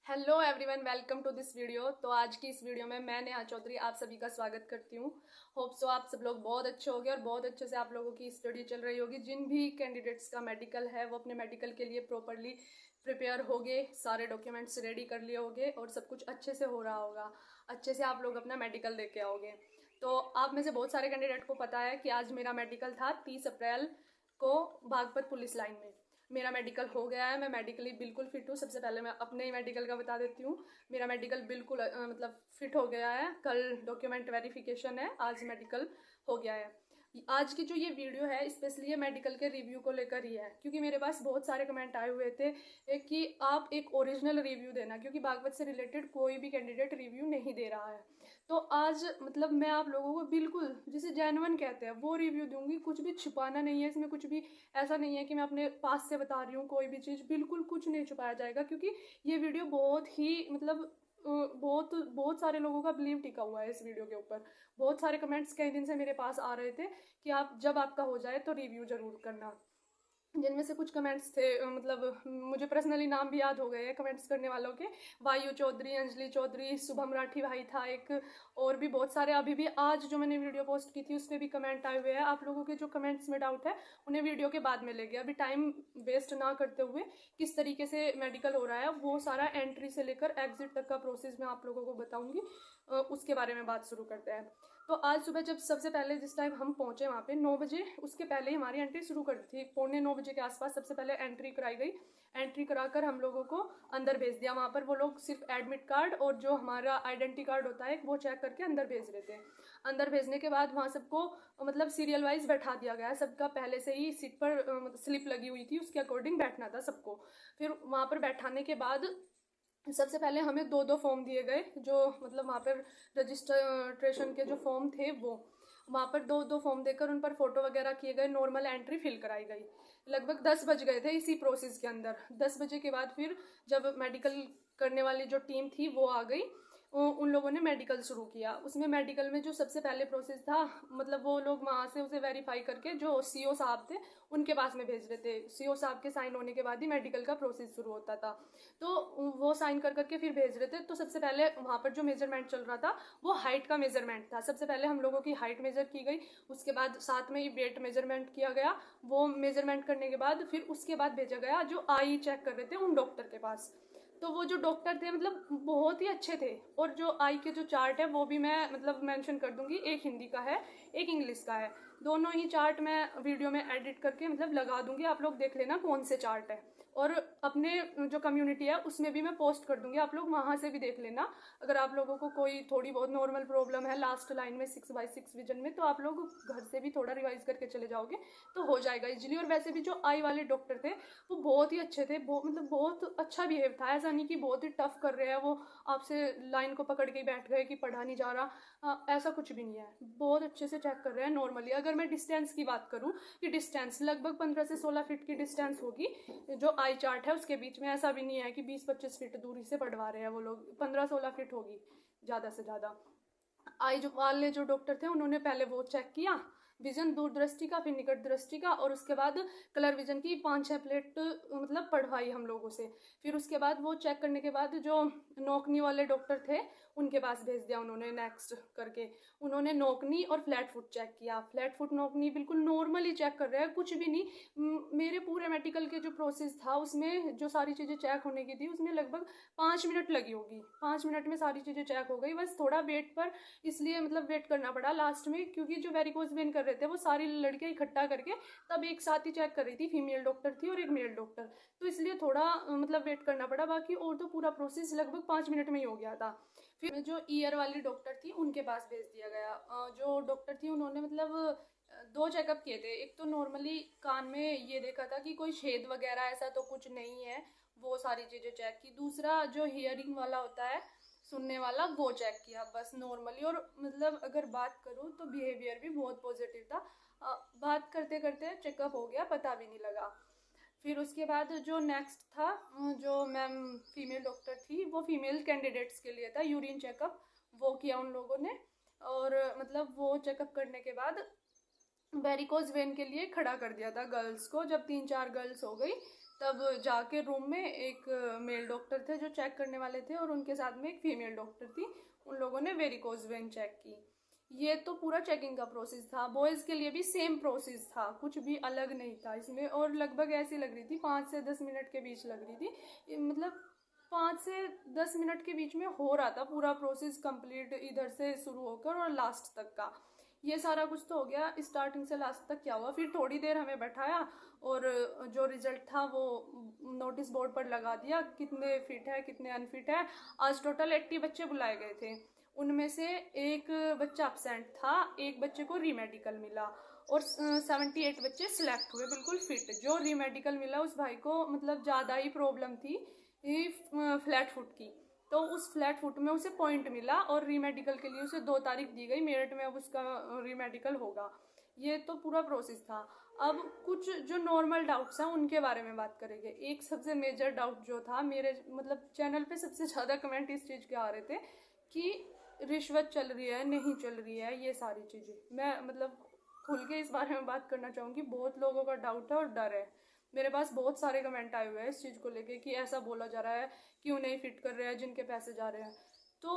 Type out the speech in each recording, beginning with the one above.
Hello everyone, welcome to this video. तो आज की इस वीडियो में मैं नेहा चौधरी आप सभी का स्वागत करती हूँ। होप सो आप सब लोग बहुत अच्छे होंगे और बहुत अच्छे से आप लोगों की स्टडी चल रही होगी। जिन भी कैंडिडेट्स का मेडिकल है वो अपने मेडिकल के लिए प्रॉपरली प्रिपेयर होगे, सारे डॉक्यूमेंट्स रेडी कर लिए होंगे और सब कुछ अच्छे से हो रहा होगा। अच्छे से आप लोग अपना मेडिकल दे के आओगे। तो आप में से बहुत सारे कैंडिडेट को पता है कि आज मेरा मेडिकल था 30 अप्रैल को बागपत पुलिस लाइन में। मेरा मेडिकल हो गया है, मैं मेडिकली बिल्कुल फिट हूँ। सबसे पहले मैं अपने ही मेडिकल का बता देती हूँ। मेरा मेडिकल बिल्कुल मतलब फिट हो गया है। कल डॉक्यूमेंट वेरिफिकेशन है, आज मेडिकल हो गया है। आज की जो ये वीडियो है स्पेशली ये मेडिकल के रिव्यू को लेकर ही है, क्योंकि मेरे पास बहुत सारे कमेंट आए हुए थे कि आप एक ओरिजिनल रिव्यू देना, क्योंकि बागपत से रिलेटेड कोई भी कैंडिडेट रिव्यू नहीं दे रहा है। तो आज मतलब मैं आप लोगों को बिल्कुल जिसे जेन्युइन कहते हैं वो रिव्यू दूंगी। कुछ भी छुपाना नहीं है इसमें, कुछ भी ऐसा नहीं है कि मैं अपने पास से बता रही हूँ। कोई भी चीज़ बिल्कुल कुछ नहीं छुपाया जाएगा, क्योंकि ये वीडियो बहुत ही मतलब बहुत बहुत सारे लोगों का बिलीव टिका हुआ है इस वीडियो के ऊपर। बहुत सारे कमेंट्स कई दिन से मेरे पास आ रहे थे कि आप जब आपका हो जाए तो रिव्यू जरूर करना। जिनमें से कुछ कमेंट्स थे मतलब मुझे पर्सनली नाम भी याद हो गए हैं कमेंट्स करने वालों के। वायु चौधरी, अंजलि चौधरी, शुभम राठी भाई था एक, और भी बहुत सारे। अभी भी आज जो मैंने वीडियो पोस्ट की थी उस पर भी कमेंट आए हुए हैं। आप लोगों के जो कमेंट्स में डाउट है उन्हें वीडियो के बाद में लेंगे। अभी टाइम वेस्ट ना करते हुए किस तरीके से मेडिकल हो रहा है वो सारा एंट्री से लेकर एग्जिट तक का प्रोसेस मैं आप लोगों को बताऊंगी। उसके बारे में बात शुरू करते हैं। तो आज सुबह जब सबसे पहले जिस टाइम हम पहुंचे वहाँ पे 9 बजे, उसके पहले ही हमारी एंट्री शुरू कर दी थी। पौने 9 बजे के आसपास सबसे पहले एंट्री कराई गई। एंट्री कराकर हम लोगों को अंदर भेज दिया। वहाँ पर वो लोग सिर्फ एडमिट कार्ड और जो हमारा आइडेंटिटी कार्ड होता है वो चेक करके अंदर भेज देते हैं। अंदर भेजने के बाद वहाँ सबको मतलब सीरियल वाइज बैठा दिया गया है। सबका पहले से ही सीट पर स्लिप लगी हुई थी, उसके अकॉर्डिंग बैठना था सबको। फिर वहाँ पर बैठाने के बाद सबसे पहले हमें दो दो फॉर्म दिए गए, जो मतलब वहाँ पर रजिस्ट्रेशन के जो फॉर्म थे वो वहाँ पर दो दो फॉर्म देकर उन पर फोटो वगैरह किए गए, नॉर्मल एंट्री फिल कराई गई। लगभग 10 बज गए थे इसी प्रोसेस के अंदर। 10 बजे के बाद फिर जब मेडिकल करने वाली जो टीम थी वो आ गई, उन लोगों ने मेडिकल शुरू किया। उसमें मेडिकल में जो सबसे पहले प्रोसेस था मतलब वो लोग वहाँ से उसे वेरीफाई करके जो सीओ साहब थे उनके पास में भेज रहे थे। सीओ साहब के साइन होने के बाद ही मेडिकल का प्रोसेस शुरू होता था। तो वो साइन कर करके फिर भेज रहे थे। तो सबसे पहले वहाँ पर जो मेजरमेंट चल रहा था वो हाइट का मेजरमेंट था। सबसे पहले हम लोगों की हाइट मेजर की गई, उसके बाद साथ में ही वेट मेजरमेंट किया गया। वो मेजरमेंट करने के बाद फिर उसके बाद भेजा गया जो आई चेक कर रहे थे उन डॉक्टर के पास। तो वो जो डॉक्टर थे मतलब बहुत ही अच्छे थे। और जो आई के जो चार्ट है वो भी मैं मतलब मेंशन कर दूंगी, एक हिंदी का है एक इंग्लिश का है। दोनों ही चार्ट मैं वीडियो में एडिट करके मतलब लगा दूंगी, आप लोग देख लेना कौन से चार्ट है। और अपने जो कम्युनिटी है उसमें भी मैं पोस्ट कर दूंगी, आप लोग वहां से भी देख लेना। अगर आप लोगों को कोई थोड़ी बहुत नॉर्मल प्रॉब्लम है लास्ट लाइन में 6/6 विजन में, तो आप लोग घर से भी थोड़ा रिवाइज करके चले जाओगे तो हो जाएगा इजीली। और वैसे भी जो आई वाले डॉक्टर थे वो बहुत ही अच्छे थे, मतलब बहुत अच्छा बिहेव था। ऐसा नहीं कि बहुत ही टफ कर रहे हैं वो, आपसे लाइन को पकड़ के बैठ गए कि पढ़ा नहीं जा रहा, ऐसा कुछ भी नहीं है। बहुत अच्छे से चेक कर रहे हैं नॉर्मली। अगर मैं डिस्टेंस की बात करूं कि डिस्टेंस लगभग 15 से 16 फीट की डिस्टेंस होगी जो आई चार्ट है उसके बीच में। ऐसा भी नहीं है कि 20-25 फीट दूरी से पढ़वा रहे हैं वो लोग, 15-16 फीट होगी ज़्यादा से ज़्यादा। आई जो वाले जो डॉक्टर थे उन्होंने पहले वो चेक किया विजन दूरदृष्टि का, फिर निकट दृष्टि का, और उसके बाद कलर विजन की 5-6 प्लेट मतलब पढ़वाई हम लोगों से। फिर उसके बाद वो चेक करने के बाद जो नोकनी वाले डॉक्टर थे उनके पास भेज दिया उन्होंने नेक्स्ट करके। उन्होंने नोकनी और फ्लैट फुट चेक किया। फ्लैट फुट नोकनी बिल्कुल नॉर्मली चेक कर रहे हैं, कुछ भी नहीं। मेरे पूरे मेडिकल के जो प्रोसेस था उसमें जो सारी चीज़ें चेक होने की थी उसमें लगभग 5 मिनट लगी होगी। 5 मिनट में सारी चीज़ें चेक हो गई। बस थोड़ा वेट पर इसलिए मतलब वेट करना पड़ा लास्ट में, क्योंकि जो वेरिकोज वेन कर रहे थे वो सारी लड़कियां इकट्ठा करके तब एक साथ ही चेक कर रही थी। फीमेल डॉक्टर थी और एक मेल डॉक्टर, तो इसलिए थोड़ा मतलब वेट करना पड़ा। बाकी और तो पूरा प्रोसेस लगभग 5 मिनट में ही हो गया था। फिर जो ईयर वाली डॉक्टर थी उनके पास भेज दिया गया। जो डॉक्टर थी उन्होंने मतलब 2 चेकअप किए थे। एक तो नॉर्मली कान में ये देखा था कि कोई छेद वगैरह ऐसा तो कुछ नहीं है, वो सारी चीज़ें चेक की। दूसरा जो हियरिंग वाला होता है, सुनने वाला, वो चेक किया बस नॉर्मली। और मतलब अगर बात करूँ तो बिहेवियर भी बहुत पॉजिटिव था। बात करते करते चेकअप हो गया, पता भी नहीं लगा। फिर उसके बाद जो नेक्स्ट था, जो मैम फीमेल डॉक्टर थी वो फीमेल कैंडिडेट्स के लिए था यूरिन चेकअप, वो किया उन लोगों ने। और मतलब वो चेकअप करने के बाद वेरिकोज वेन के लिए खड़ा कर दिया था गर्ल्स को। जब 3-4 गर्ल्स हो गई तब जाके रूम में एक मेल डॉक्टर थे जो चेक करने वाले थे और उनके साथ में एक फीमेल डॉक्टर थी। उन लोगों ने वेरिकोज वेन चेक की। ये तो पूरा चेकिंग का प्रोसेस था। बॉयज़ के लिए भी सेम प्रोसेस था, कुछ भी अलग नहीं था इसमें। और लगभग ऐसी लग रही थी 5 से 10 मिनट के बीच लग रही थी, मतलब 5 से 10 मिनट के बीच में हो रहा था पूरा प्रोसेस कंप्लीट, इधर से शुरू होकर और लास्ट तक का। ये सारा कुछ तो हो गया, स्टार्टिंग से लास्ट तक क्या हुआ। फिर थोड़ी देर हमें बैठाया और जो रिजल्ट था वो नोटिस बोर्ड पर लगा दिया, कितने फिट है कितने अनफिट है। आज टोटल 80 बच्चे बुलाए गए थे, उनमें से एक बच्चा अपसेंट था, एक बच्चे को रीमेडिकल मिला और 78 बच्चे सिलेक्ट हुए बिल्कुल फिट। जो रीमेडिकल मिला उस भाई को मतलब ज़्यादा ही प्रॉब्लम थी फ्लैट फुट की, तो उस फ्लैट फुट में उसे पॉइंट मिला और रीमेडिकल के लिए उसे 2 तारीख दी गई, मेरिट में अब उसका रीमेडिकल होगा। ये तो पूरा प्रोसेस था। अब कुछ जो नॉर्मल डाउट्स हैं उनके बारे में बात करेंगे। एक सबसे मेजर डाउट जो था, मेरे मतलब चैनल पे सबसे ज़्यादा कमेंट इस चीज़ के आ रहे थे कि रिश्वत चल रही है नहीं चल रही है, ये सारी चीज़ें मैं मतलब खुल के इस बारे में बात करना चाहूँगी। बहुत लोगों का डाउट है और डर है। मेरे पास बहुत सारे कमेंट आए हुए हैं इस चीज़ को लेके कि ऐसा बोला जा रहा है, क्यों नहीं फिट कर रहे हैं जिनके पैसे जा रहे हैं। तो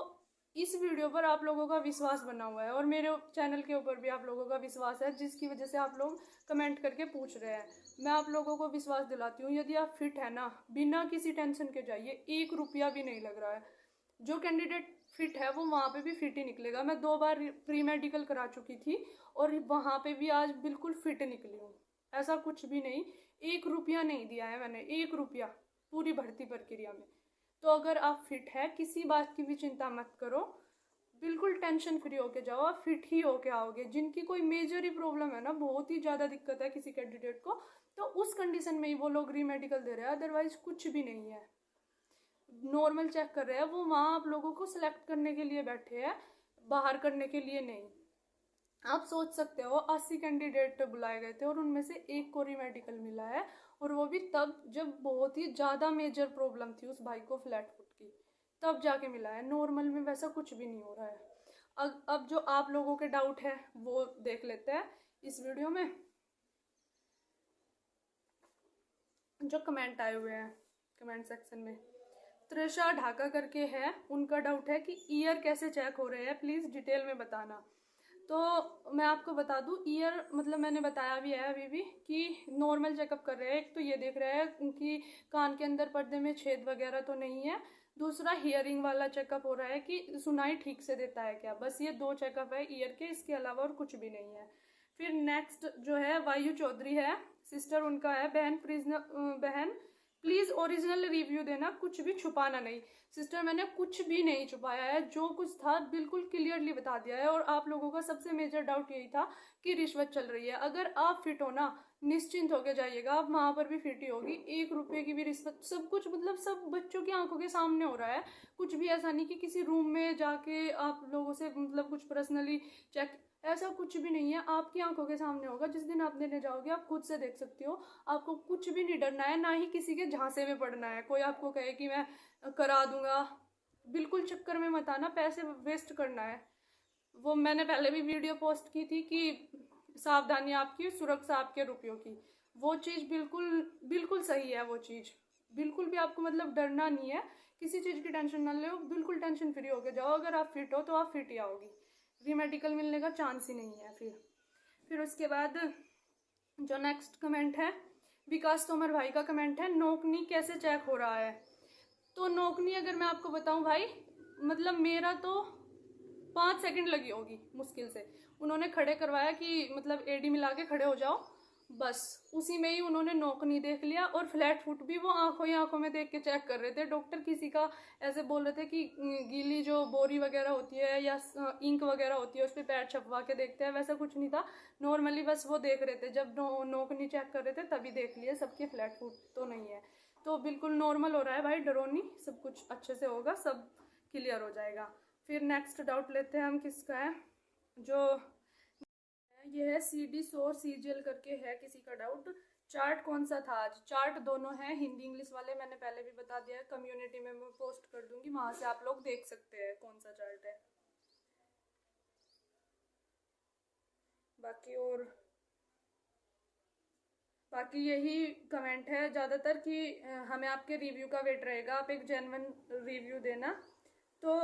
इस वीडियो पर आप लोगों का विश्वास बना हुआ है और मेरे चैनल के ऊपर भी आप लोगों का विश्वास है, जिसकी वजह से आप लोग कमेंट करके पूछ रहे हैं। मैं आप लोगों को विश्वास दिलाती हूँ, यदि आप फिट है ना, बिना किसी टेंशन के जाइए, 1 रुपया भी नहीं लग रहा है। जो कैंडिडेट फिट है वो वहाँ पे भी फिट ही निकलेगा। मैं 2 बार प्री मेडिकल करा चुकी थी और वहाँ पे भी आज बिल्कुल फिट निकली हूँ। ऐसा कुछ भी नहीं, 1 रुपया नहीं दिया है मैंने, 1 रुपया पूरी भर्ती प्रक्रिया में। तो अगर आप फिट है, किसी बात की भी चिंता मत करो, बिल्कुल टेंशन फ्री होके जाओ, आप फिट ही होके आओगे। जिनकी कोई मेजर ही प्रॉब्लम है ना, बहुत ही ज़्यादा दिक्कत है किसी कैंडिडेट को, तो उस कंडीशन में ही वो लोग रीमेडिकल दे रहे हैं, अदरवाइज कुछ भी नहीं है। नॉर्मल चेक कर रहे हैं वो, वहाँ आप लोगों को सिलेक्ट करने के लिए बैठे हैं, बाहर करने के लिए नहीं। आप सोच सकते हो 80 कैंडिडेट बुलाए गए थे और उनमें से एक को रीमेडिकल मिला है, और वो भी तब जब बहुत ही ज़्यादा मेजर प्रॉब्लम थी उस भाई को फ्लैट फुट की, तब जाके मिला है। नॉर्मल में वैसा कुछ भी नहीं हो रहा है। अब जो आप लोगों के डाउट है वो देख लेते हैं इस वीडियो में। जो कमेंट आए हुए हैं कमेंट सेक्शन में, त्रिशा ढाका करके है, उनका डाउट है कि ईयर कैसे चेक हो रहे हैं, प्लीज़ डिटेल में बताना। तो मैं आपको बता दूं, ईयर मतलब मैंने बताया भी है अभी भी कि नॉर्मल चेकअप कर रहे हैं। एक तो ये देख रहे हैं कि कान के अंदर पर्दे में छेद वगैरह तो नहीं है, दूसरा हियरिंग वाला चेकअप हो रहा है कि सुनाई ठीक से देता है क्या। बस ये 2 चेकअप है ईयर के, इसके अलावा और कुछ भी नहीं है। फिर नेक्स्ट जो है वायु चौधरी है, सिस्टर उनका है, बहन प्लीज़ ओरिजिनल रिव्यू देना, कुछ भी छुपाना नहीं। सिस्टर मैंने कुछ भी नहीं छुपाया है, जो कुछ था बिल्कुल क्लियरली बता दिया है। और आप लोगों का सबसे मेजर डाउट यही था कि रिश्वत चल रही है। अगर आप फिट हो ना, निश्चिंत होकर जाइएगा, आप वहाँ पर भी फिट ही होगी। 1 रुपये की भी रिश्वत, सब कुछ मतलब सब बच्चों की आंखों के सामने हो रहा है। कुछ भी ऐसा नहीं कि किसी रूम में जाके आप लोगों से मतलब कुछ पर्सनली चेक, ऐसा कुछ भी नहीं है। आपकी आंखों के सामने होगा, जिस दिन आप देने जाओगे आप खुद से देख सकती हो। आपको कुछ भी नहीं डरना है, ना ही किसी के झांसे में पड़ना है। कोई आपको कहे कि मैं करा दूंगा, बिल्कुल चक्कर में मत आना, पैसे वेस्ट करना है। वो मैंने पहले भी वीडियो पोस्ट की थी कि सावधानी आपकी, सुरक्षा आपके रुपयों की। वो चीज़ बिल्कुल बिल्कुल सही है। वो चीज़ बिल्कुल भी आपको मतलब डरना नहीं है, किसी चीज़ की टेंशन ना लो, बिल्कुल टेंशन फ्री होके जाओ। अगर आप फिट हो तो आप फिट ही आओगी, रीमेडिकल मिलने का चांस ही नहीं है। फिर उसके बाद जो नेक्स्ट कमेंट है विकास तोमर भाई का कमेंट है, नोकनी कैसे चेक हो रहा है। तो नोकनी अगर मैं आपको बताऊं भाई, मतलब मेरा तो 5 सेकंड लगी होगी मुश्किल से। उन्होंने खड़े करवाया कि मतलब एडी मिला के खड़े हो जाओ, बस उसी में ही उन्होंने नोकनी देख लिया। और फ्लैट फुट भी वो आंखों ही आंखों में देख के चेक कर रहे थे। डॉक्टर किसी का ऐसे बोल रहे थे कि गीली जो बोरी वगैरह होती है या इंक वगैरह होती है उस पर पैर छपवा के देखते हैं, वैसा कुछ नहीं था। नॉर्मली बस वो देख रहे थे, जब नोकनी चेक कर रहे थे तभी देख लिए, सबके फ्लैट फुट तो नहीं है। तो बिल्कुल नॉर्मल हो रहा है भाई, डरो नहीं, सब कुछ अच्छे से होगा, सब क्लियर हो जाएगा। फिर नेक्स्ट डाउट लेते हैं हम, किसका है, जो ये है CD सोर सीजीएल करके है किसी का डाउट। चार्ट कौन सा था आज, चार्ट दोनों हैं, हिंदी इंग्लिश वाले, मैंने पहले भी बता दिया है, कम्युनिटी में मैं पोस्ट कर दूंगी, वहां से आप लोग देख सकते हैं कौन सा चार्ट है। बाकी और बाकी यही कमेंट है ज़्यादातर कि हमें आपके रिव्यू का वेट रहेगा, आप एक जेन्युइन रिव्यू देना। तो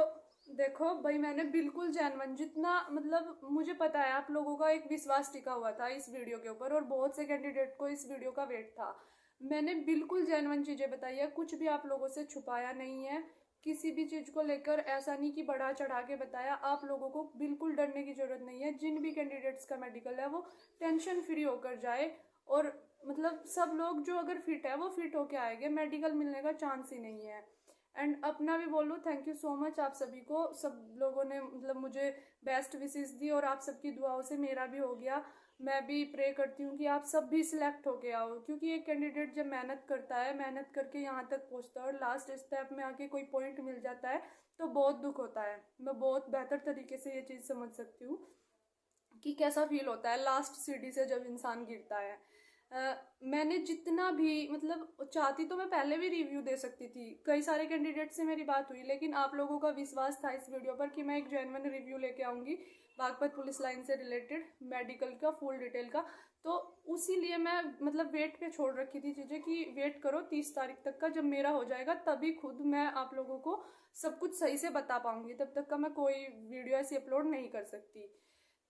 देखो भाई, मैंने बिल्कुल जेन्युइन, जितना मतलब मुझे पता है आप लोगों का एक विश्वास टिका हुआ था इस वीडियो के ऊपर और बहुत से कैंडिडेट को इस वीडियो का वेट था। मैंने बिल्कुल जेन्युइन चीज़ें बताई है, कुछ भी आप लोगों से छुपाया नहीं है। किसी भी चीज़ को लेकर ऐसा नहीं कि बढ़ा चढ़ा के बताया। आप लोगों को बिल्कुल डरने की ज़रूरत नहीं है। जिन भी कैंडिडेट्स का मेडिकल है वो टेंशन फ्री होकर जाए, और मतलब सब लोग जो अगर फिट है वो फिट होके आएंगे, मेडिकल मिलने का चांस ही नहीं है। एंड अपना भी बोलूँ, थैंक यू सो मच आप सभी को। सब लोगों ने मतलब मुझे बेस्ट विशेस दी और आप सबकी दुआओं से मेरा भी हो गया। मैं भी प्रे करती हूँ कि आप सब भी सिलेक्ट होके आओ, क्योंकि एक कैंडिडेट जब मेहनत करता है, मेहनत करके यहाँ तक पहुँचता है और लास्ट स्टेप में आके कोई पॉइंट मिल जाता है तो बहुत दुख होता है। मैं बहुत बेहतर तरीके से ये चीज़ समझ सकती हूँ कि कैसा फील होता है लास्ट सीढ़ी से जब इंसान गिरता है। मैंने जितना भी मतलब चाहती तो मैं पहले भी रिव्यू दे सकती थी, कई सारे कैंडिडेट से मेरी बात हुई, लेकिन आप लोगों का विश्वास था इस वीडियो पर कि मैं एक जेन्युइन रिव्यू लेके आऊँगी बागपत पुलिस लाइन से रिलेटेड मेडिकल का फुल डिटेल का। तो उसी लिए मैं मतलब वेट पे छोड़ रखी थी चीज़ें कि वेट करो 30 तारीख तक का, जब मेरा हो जाएगा तभी खुद मैं आप लोगों को सब कुछ सही से बता पाऊंगी, तब तक का मैं कोई वीडियो ऐसी अपलोड नहीं कर सकती।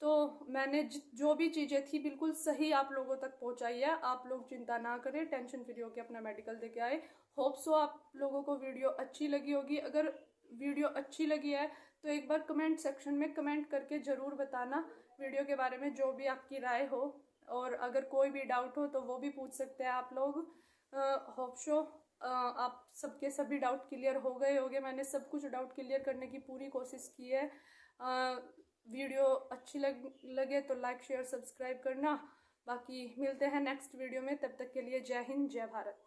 तो मैंने जो भी चीज़ें थी बिल्कुल सही आप लोगों तक पहुंचाई है। आप लोग चिंता ना करें, टेंशन फ्री होकर अपना मेडिकल देके आए। होप सो आप लोगों को वीडियो अच्छी लगी होगी। अगर वीडियो अच्छी लगी है तो एक बार कमेंट सेक्शन में कमेंट करके ज़रूर बताना वीडियो के बारे में, जो भी आपकी राय हो। और अगर कोई भी डाउट हो तो वो भी पूछ सकते हैं आप लोग। होप सो आप सबके सभी डाउट क्लियर हो गए होंगे। मैंने सब कुछ डाउट क्लियर करने की पूरी कोशिश की है। वीडियो अच्छी लगे तो लाइक शेयर सब्सक्राइब करना। बाकी मिलते हैं नेक्स्ट वीडियो में, तब तक के लिए जय हिंद जय भारत।